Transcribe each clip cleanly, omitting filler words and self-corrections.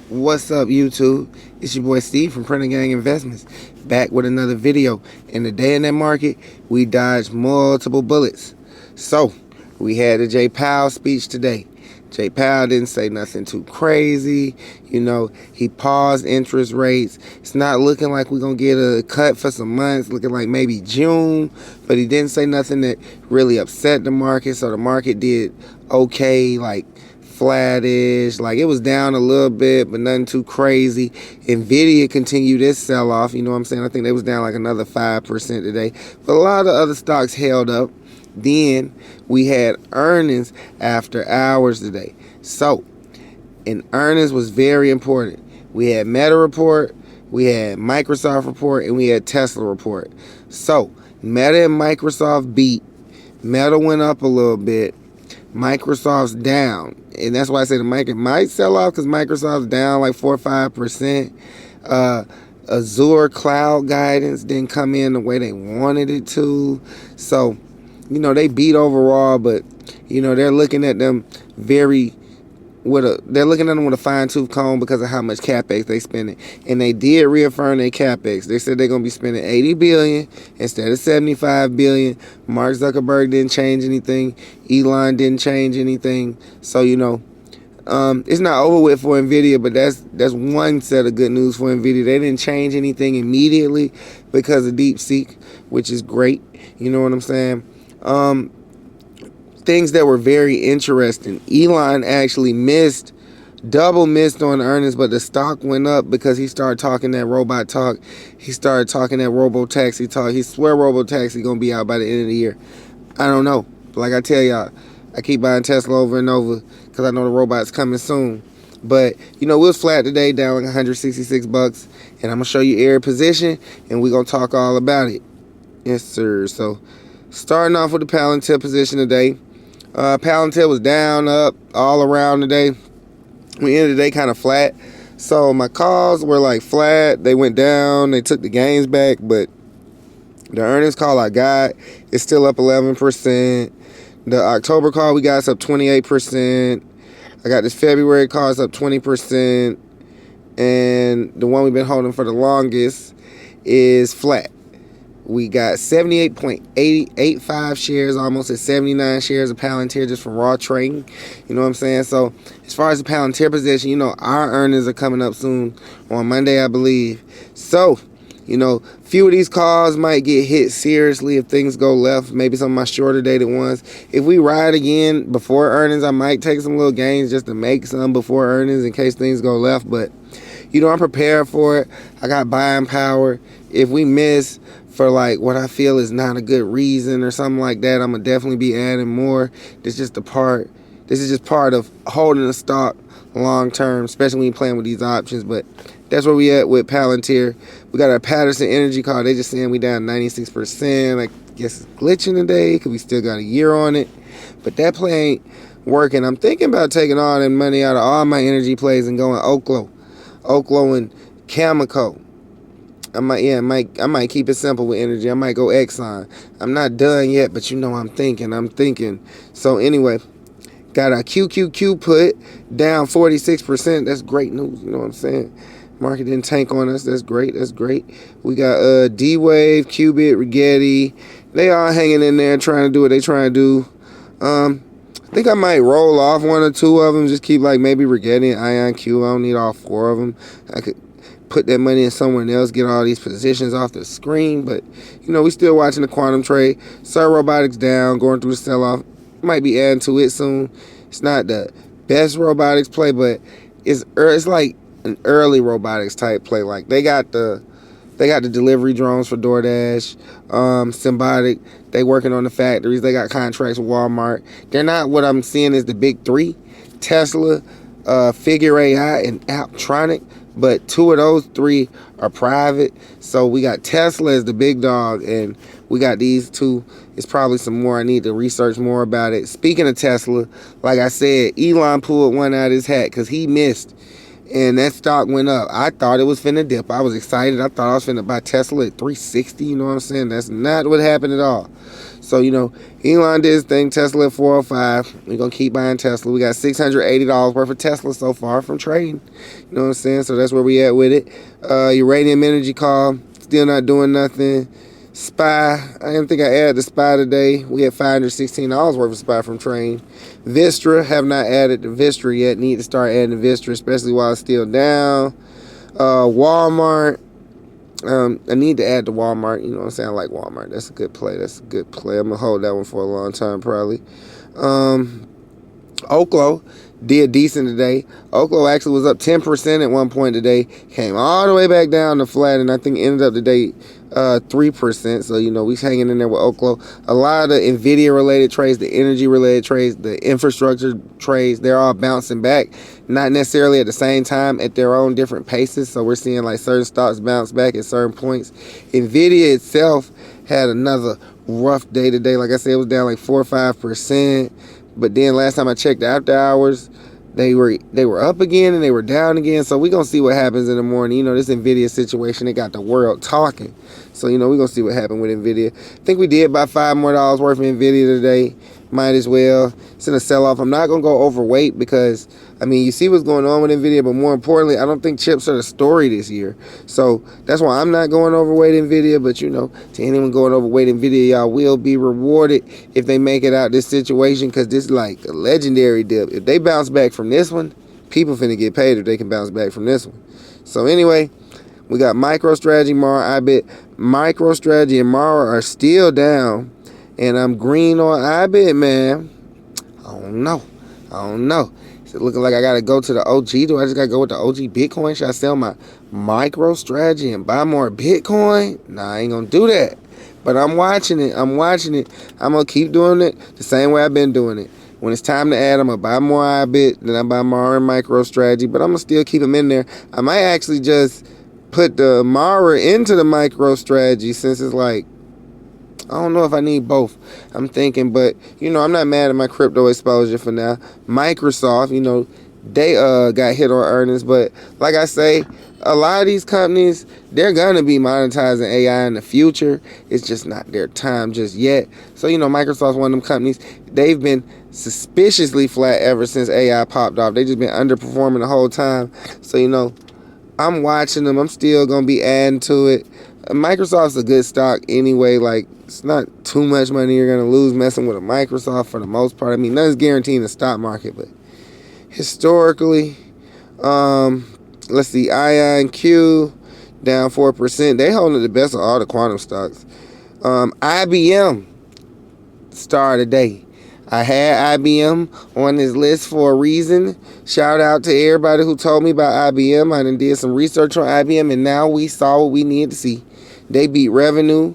What's up, YouTube? It's your boy Steve from Printer Gang Investments, back with another video. In the day in that market, we dodged multiple bullets. So, we had the Jay Powell speech today. Jay Powell didn't say nothing too crazy. He paused interest rates. It's not looking like we're going to get a cut for some months, looking like maybe June. But he didn't say nothing that really upset the market. So the market did okay, like flattish, like it was down a little bit, but nothing too crazy. NVDA continued its sell-off, you know what I'm saying? I think they was down like another 5% today. But a lot of other stocks held up. Then we had earnings after hours today. So, and earnings was very important. We had Meta report, we had Microsoft report, and we had Tesla report. So, Meta and Microsoft beat. Meta went up a little bit. Microsoft's down. And that's why I say the market might sell off, because Microsoft's down like 4 or 5%. Azure cloud guidance didn't come in the way they wanted it to. So, they beat overall, but, they're looking at them with a fine-tooth comb because of how much capex they spending. And they did reaffirm their capex. They said they're going to be spending $80 billion instead of $75 billion. Mark Zuckerberg didn't change anything. Elon didn't change anything. So, it's not over with for NVIDIA, but that's one set of good news for NVIDIA. They didn't change anything immediately because of DeepSeek, which is great. You know what I'm saying? Things that were very interesting. Elon actually double missed on earnings, but the stock went up because he started talking that robot talk. He started talking that robo-taxi talk. He swear robo-taxi gonna be out by the end of the year. I don't know. Like I tell y'all, I keep buying Tesla over and over because I know the robot's coming soon. But, we was flat today, down like 166 bucks. And I'm gonna show you every position, and we're gonna talk all about it. Yes, sir. So, starting off with the Palantir position today. Palantir was down, up, all around today. We ended the day kind of flat. So my calls were like flat. They went down. They took the gains back. But the earnings call I got is still up 11%. The October call we got is up 28%. I got this February call is up 20%. And the one we've been holding for the longest is flat. We got 78.85 shares, almost at 79 shares of Palantir just from raw trading. You know what I'm saying? So as far as the Palantir position, our earnings are coming up soon on Monday, I believe. So, few of these calls might get hit seriously if things go left. Maybe some of my shorter dated ones. If we ride again before earnings, I might take some little gains just to make some before earnings in case things go left. But, I'm prepared for it. I got buying power. If we miss for like what I feel is not a good reason or something like that, I'm gonna definitely be adding more. This is just part of holding the stock long term, especially when you're playing with these options. But that's where we at with Palantir. We got our Patterson Energy call. They just saying we down 96%. I guess it's glitching today because we still got a year on it. But that play ain't working. I'm thinking about taking all that money out of all my energy plays and going Oklo and Cameco. I might keep it simple with energy. I might go Exxon. I'm not done yet, but I'm thinking. So anyway, got our QQQ put down 46%. That's great news. You know what I'm saying? Market didn't tank on us. That's great. We got D-Wave, Qubit, Rigetti. They all hanging in there trying to do what they trying to do. I think I might roll off one or two of them. Just keep like maybe Rigetti and IonQ. I don't need all four of them. I could put that money in somewhere else, get all these positions off the screen. But, we still watching the quantum trade. Sir Robotics down, going through the sell-off. Might be adding to it soon. It's not the best robotics play, but it's like an early robotics type play. Like, they got the delivery drones for DoorDash, Symbotic. They working on the factories. They got contracts with Walmart. They're not what I'm seeing as the big three. Tesla, Figure AI, and Apptronic. But two of those three are private. So we got Tesla as the big dog, and we got these two. It's probably some more. I need to research more about it. Speaking of Tesla, like I said, Elon pulled one out of his hat because he missed and that stock went up. I thought it was finna dip. I was excited. I thought I was finna buy Tesla at 360. You know what I'm saying? That's not what happened at all. So, you know, Elon did his thing. Tesla at 405. We're going to keep buying Tesla. We got $680 worth of Tesla so far from trading. You know what I'm saying? So that's where we at with it. Uranium Energy call, still not doing nothing. SPY, I didn't think I added the SPY today. We had $516 worth of SPY from trading. Vistra, have not added the Vistra yet. Need to start adding the Vistra, especially while it's still down. Walmart. I need to add to Walmart. You know what I'm saying? I like Walmart. That's a good play. That's a good play. I'm going to hold that one for a long time probably. Oklo did decent today. Oklo actually was up 10% at one point today. Came all the way back down to flat, and I think ended up today 3%. So, you know, we hanging in there with Oklo. A lot of the NVDA-related trades, the energy-related trades, the infrastructure trades, they're all bouncing back. Not necessarily at the same time, at their own different paces. So we're seeing like certain stocks bounce back at certain points. NVIDIA itself had another rough day today. Like I said, it was down like 4 or 5%. But then last time I checked after hours, they were up again and they were down again. So we're going to see what happens in the morning. You know, this NVIDIA situation, it got the world talking. So, you know, we're going to see what happened with NVIDIA. I think we did buy $5 more worth of NVIDIA today. Might as well. It's in a sell-off. I'm not going to go overweight because, I mean, you see what's going on with NVIDIA, but more importantly, I don't think chips are the story this year. So that's why I'm not going overweight NVIDIA. But, you know, to anyone going overweight NVIDIA, y'all will be rewarded if they make it out this situation, because this is like a legendary dip. If they bounce back from this one, people finna get paid if they can bounce back from this one. So anyway, we got MicroStrategy, Mara, IBIT. MicroStrategy and Mara are still down. And I'm green on IBIT, man. I don't know. Is it looking like I got to go to the OG? Do I just got to go with the OG Bitcoin? Should I sell my MicroStrategy and buy more Bitcoin? Nah, I ain't going to do that. But I'm watching it. I'm going to keep doing it the same way I've been doing it. When it's time to add, I'm going to buy more IBIT. Then I buy Mara and MicroStrategy. But I'm going to still keep them in there. I might actually just put the Mara into the MicroStrategy, since it's like, I don't know if I need both. I'm thinking, but, you know, I'm not mad at my crypto exposure for now. Microsoft, you know, they got hit on earnings, but like I say, a lot of these companies, they're going to be monetizing AI in the future. It's just not their time just yet. So, you know, Microsoft's one of them companies. They've been suspiciously flat ever since AI popped off. They've just been underperforming the whole time. So, you know, I'm watching them. I'm still going to be adding to it. Microsoft's a good stock anyway. Like, it's not too much money you're going to lose messing with a Microsoft for the most part. I mean, nothing's guaranteed in the stock market, but historically, let's see, IIQ down 4%. They holding the best of all the quantum stocks. IBM star of the day. I had IBM on this list for a reason. Shout out to everybody who told me about IBM. I done did some research on IBM, and now we saw what we needed to see. They beat revenue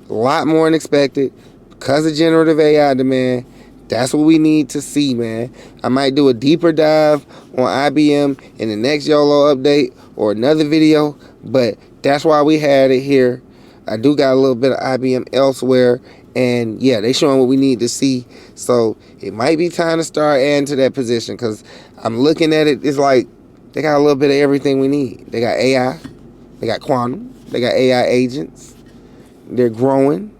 a lot more than expected because of generative AI demand. That's what we need to see, man. I might do a deeper dive on IBM in the next YOLO update or another video, but that's why we had it here. I do got a little bit of IBM elsewhere, and yeah, they showing what we need to see. So it might be time to start adding to that position, because I'm looking at it, it's like they got a little bit of everything we need. They got AI, they got quantum, they got AI agents. They're growing.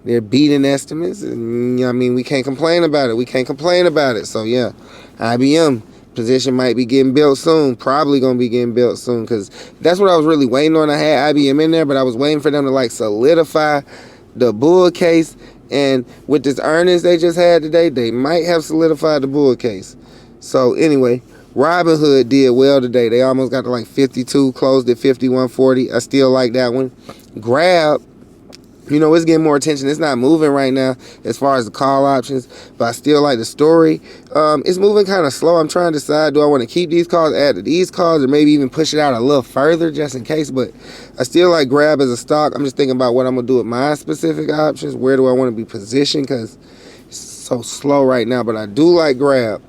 They're beating estimates. And, you know, I mean, we can't complain about it. So, yeah, IBM position might be getting built soon. Probably going to be getting built soon, because that's what I was really waiting on. I had IBM in there, but I was waiting for them to, like, solidify the bull case. And with this earnings they just had today, they might have solidified the bull case. So, anyway, Robinhood did well today. They almost got to, like, 52, closed at 51.40. I still like that one. Grab, you know, it's getting more attention. It's not moving right now as far as the call options, but I still like the story. It's moving kind of slow. I'm trying to decide, do I want to keep these calls, add to these calls, or maybe even push it out a little further just in case. But I still like Grab as a stock. I'm just thinking about what I'm going to do with my specific options. Where do I want to be positioned? Because it's so slow right now, but I do like Grab.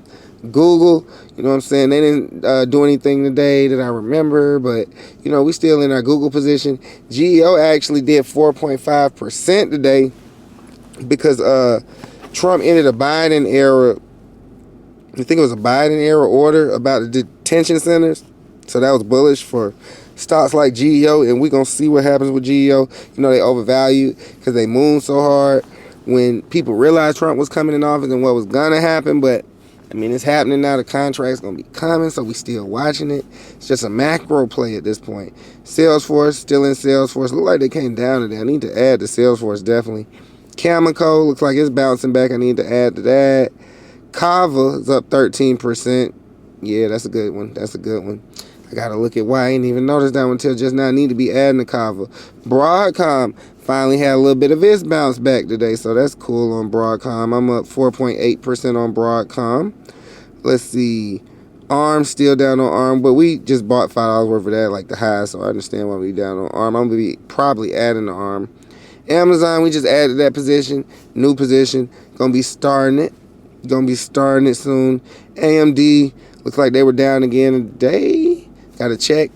Google, you know what I'm saying, they didn't do anything today that I remember, but, you know, we still in our Google position. GEO actually did 4.5% today because Trump ended a Biden era, I think it was a Biden era order about the detention centers. So that was bullish for stocks like GEO, and we're going to see what happens with GEO. You know, they overvalued because they moved so hard when people realized Trump was coming in office and what was going to happen. But, I mean, it's happening now. The contract's going to be coming, so we still watching it. It's just a macro play at this point. Salesforce, still in Salesforce. Look like they came down today. I need to add to Salesforce, definitely. Chemical, looks like it's bouncing back. I need to add to that. Kava is up 13%. Yeah, that's a good one. That's a good one. I got to look at why I ain't even noticed that one until just now. I need to be adding the Kava. Broadcom finally had a little bit of its bounce back today, so that's cool on Broadcom. I'm up 4.8% on Broadcom. Let's see. ARM still down on ARM, but we just bought $5 worth of that, like the high, so I understand why we down on ARM. I'm going to be probably adding the ARM. Amazon, we just added that position. New position. Going to be starting it. Going to be starting it soon. AMD, looks like they were down again today. Got to check.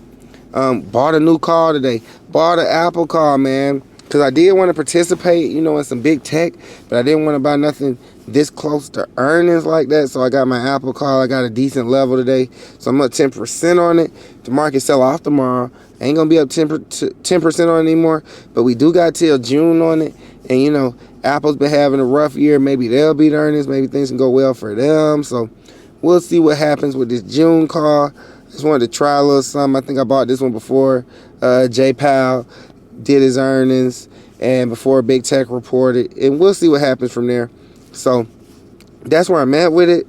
Bought a new car today. Bought an Apple car, man. Because I did want to participate, you know, in some big tech. But I didn't want to buy nothing this close to earnings like that. So I got my Apple car. I got a decent level today. So I'm up 10% on it. The market sell off tomorrow. I ain't going to be up 10% on it anymore. But we do got till June on it. And, you know, Apple's been having a rough year. Maybe they'll beat earnings. Maybe things can go well for them. So we'll see what happens with this June car. Just wanted to try a little something. I think I bought this one before J. Powell did his earnings and before Big Tech reported. And we'll see what happens from there. So that's where I'm at with it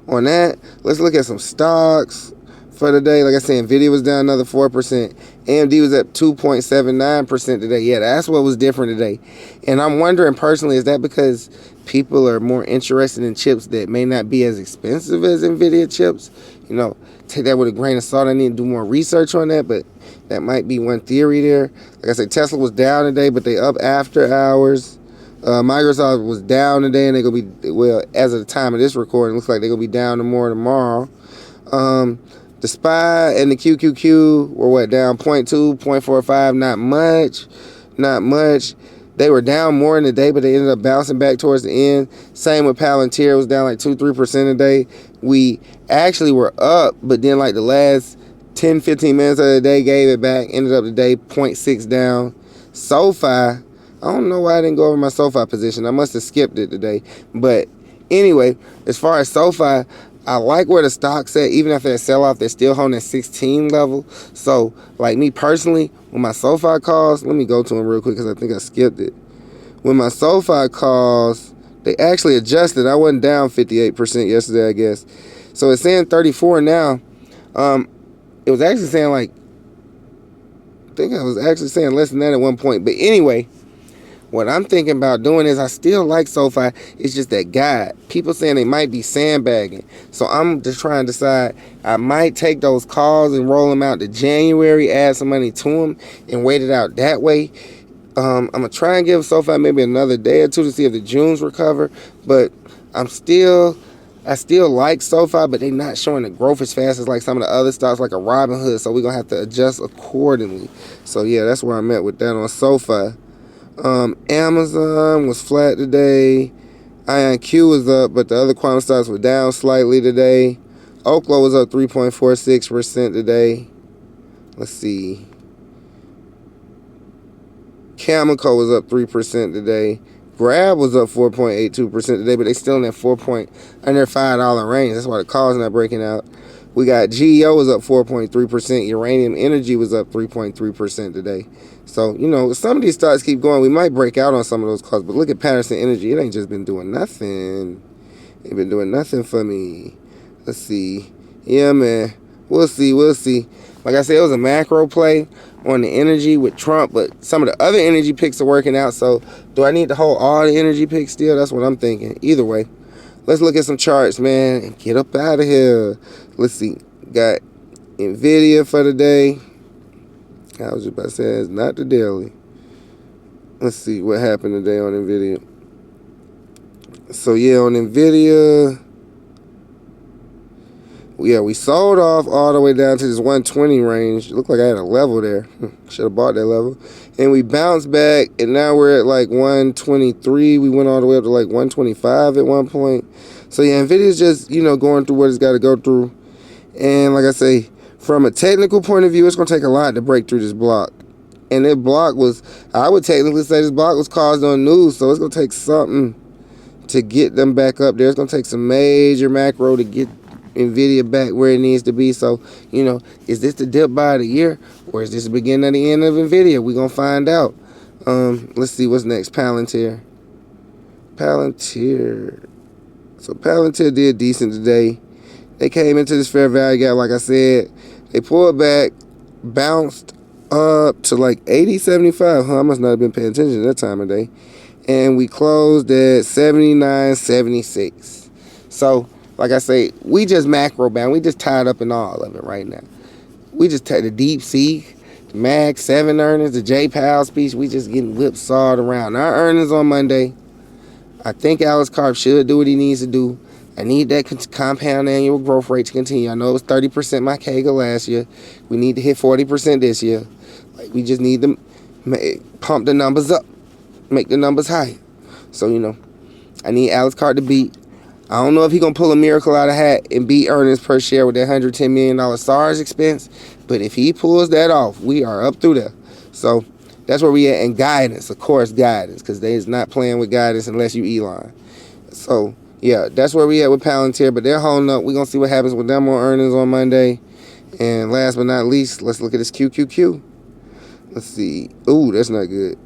on that. Let's look at some stocks for the day. Like I said, NVDA was down another 4%. AMD was up 2.79% today. Yeah, that's what was different today. And I'm wondering personally, is that because people are more interested in chips that may not be as expensive as NVIDIA chips? You know, take that with a grain of salt. I need to do more research on that, but that might be one theory there. Like I said, Tesla was down today, but they up after hours. Microsoft was down today, and they're going to be, well, as of the time of this recording, looks like they're going to be down more tomorrow. The SPY and the QQQ were what, down 0.2, 0.45, not much. Not much. They were down more in the day, but they ended up bouncing back towards the end. Same with Palantir. It was down like 2-3% a day. We actually were up, but then like the last 10-15 minutes of the day gave it back. Ended up the day 0.6 down. SoFi, I don't know why I didn't go over my SoFi position. I must have skipped it today. But anyway, as far as SoFi, I like where the stock's at. Even after that sell-off, they're still holding that 16 level. So, like me personally, with my SoFi calls, let me go to them real quick because I think I skipped it. With my SoFi calls, they actually adjusted. I wasn't down 58% yesterday, I guess. So it's saying 34 now. It was actually saying like, I think I was actually saying less than that at one point. But anyway, what I'm thinking about doing is I still like SoFi. It's just that guide. People saying they might be sandbagging. So I'm just trying to decide. I might take those calls and roll them out to January, add some money to them, and wait it out that way. I'm going to try and give SoFi maybe another day or two to see if the Junes recover. But I still like SoFi, but they're not showing the growth as fast as like some of the other stocks like a Robinhood. So we're going to have to adjust accordingly. So yeah, that's where I'm at with that on SoFi. Amazon was flat today. IonQ was up, but the other quantum stocks were down slightly today. Oklo was up 3.46% today. Let's see. Chemical was up 3% today. Grab was up 4.82% today, but they still in that under $5 range. That's why the call's not breaking out. We got GEO was up 4.3%. Uranium Energy was up 3.3% today. So, you know, some of these stocks keep going. We might break out on some of those calls, but look at Patterson Energy. It ain't just been doing nothing. Ain't been doing nothing for me. Let's see. Yeah, man. We'll see. We'll see. Like I said, it was a macro play on the energy with Trump, but some of the other energy picks are working out. So do I need to hold all the energy picks still? That's what I'm thinking. Either way, let's look at some charts, man, and get up out of here. Let's see. Got NVIDIA for the day. I was just about to say it's not the daily. Let's see what happened today on NVIDIA. So yeah, on NVIDIA, yeah, we sold off all the way down to this 120 range. It looked like I had a level there. Should have bought that level. And we bounced back, and now we're at like 123. We went all the way up to like 125 at one point. So yeah, NVIDIA's just, you know, going through what it's got to go through. And like I say, From a technical point of view, it's going to take a lot to break through this block. And that block was, I would technically say this block was caused on news, so it's going to take something to get them back up there. It's going to take some major macro to get NVIDIA back where it needs to be. So, you know, is this the dip buy of the year, or is this the beginning of the end of NVIDIA? We're going to find out. Let's see what's next. Palantir. So Palantir did decent today. They came into this fair value gap, like I said. They pulled back, bounced up to like 80.75. I must not have been paying attention at that time of day. And we closed at 79.76. So, like I say, we just macro bound. We just tied up in all of it right now. We just take the deep sea, the Mag 7 earnings, the J Powell speech. We just getting whipsawed around. Our earnings on Monday. I think Alex Karp should do what he needs to do. I need that compound annual growth rate to continue. I know it was 30% my CAGR last year. We need to hit 40% this year. Like, we just need to pump the numbers up, make the numbers high. So, you know, I need Alex Karp to beat. I don't know if he's going to pull a miracle out of hat and beat earnings per share with that $110 million SARS expense. But if he pulls that off, we are up through there. So that's where we at. And guidance, of course, guidance, because they is not playing with guidance unless you Elon. So, yeah, that's where we at with Palantir, but they're holding up. We're going to see what happens with them on earnings on Monday. And last but not least, let's look at this QQQ. Let's see. Ooh, that's not good.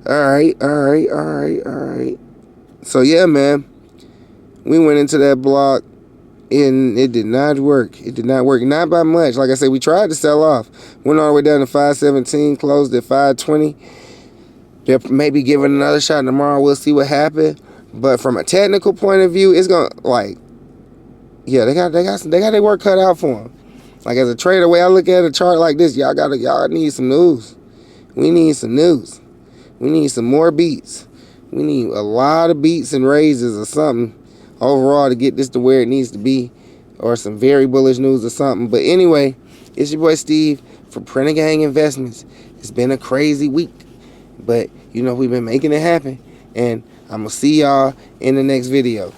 All right. So, yeah, man, we went into that block, and it did not work. It did not work. Not by much. Like I said, we tried to sell off. Went all the way down to 517, closed at 520. They're maybe giving another shot tomorrow. We'll see what happens. But from a technical point of view, it's gonna, like, yeah, they got their work cut out for them. Like, as a trader, the way I look at a chart like this, y'all need some news. We need some news. We need some more beats. We need a lot of beats and raises or something overall to get this to where it needs to be, or some very bullish news or something. But anyway, it's your boy Steve from Printer Gang Investments. It's been a crazy week, but you know, we've been making it happen, and I'm gonna see y'all in the next video.